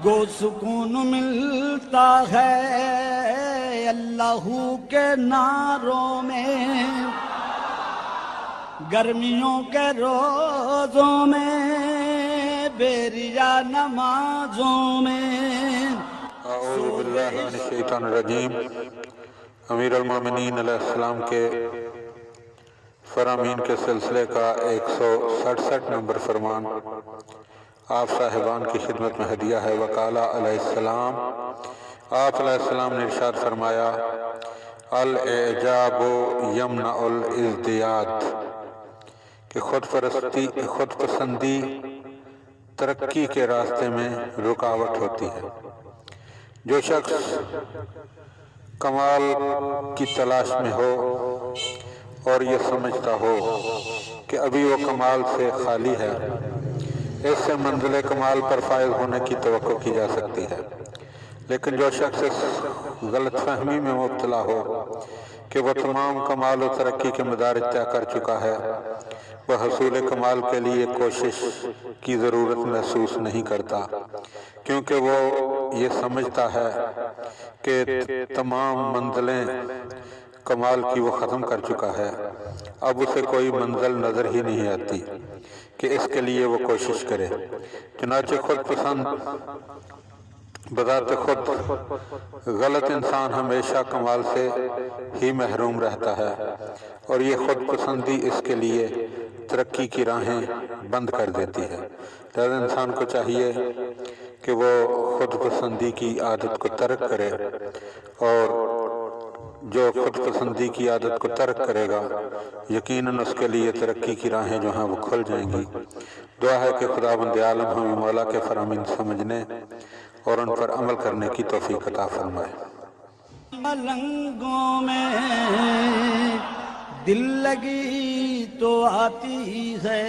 گو سکون ملتا ہے اللہ کے نعروں میں، گرمیوں کے روزوں میں، بیریا نمازوں میں۔ اعوذ باللہ من الشیطان الرجیم۔ امیر المومنین علیہ السلام کے فرامین کے سلسلے کا 167 نمبر فرمان آپ صاحبان کی خدمت میں ہدیہ ہے۔ وقال علیہ السلام، آپ علیہ السلام نے ارشاد فرمایا، الاعجاب یمنع الازدیاد، کہ خود پسندی ترقی کے راستے میں رکاوٹ ہوتی ہے۔ جو شخص کمال کی تلاش میں ہو اور یہ سمجھتا ہو کہ ابھی وہ کمال سے خالی ہے، اس سے منزل کمال پر فائز ہونے کی توقع کی جا سکتی ہے۔ لیکن جو شخص اس غلط فہمی میں مبتلا ہو کہ وہ تمام کمال و ترقی کے مدارج طے کر چکا ہے، وہ حصول کمال کے لیے کوشش کی ضرورت محسوس نہیں کرتا، کیونکہ وہ یہ سمجھتا ہے کہ تمام منزلیں کمال کی وہ ختم کر چکا ہے، اب اسے کوئی منزل نظر ہی نہیں آتی کہ اس کے لیے وہ کوشش کرے۔ چنانچہ خود پسند بذات خود غلط انسان ہمیشہ کمال سے ہی محروم رہتا ہے، اور یہ خود پسندی اس کے لیے ترقی کی راہیں بند کر دیتی ہے۔ لہذا انسان کو چاہیے کہ وہ خود پسندی کی عادت کو ترک کرے، اور جو خود پسندی کی عادت کو ترک کرے گا یقیناً اس کے لیے ترقی کی راہیں جو ہیں وہ کھل جائیں گی۔ دعا ہے کہ خداوند عالم ہمیں مولا کے فرامین سمجھنے اور ان پر عمل کرنے کی توفیق عطا فرمائے۔ ملنگوں میں دل لگی تو آتی ہے،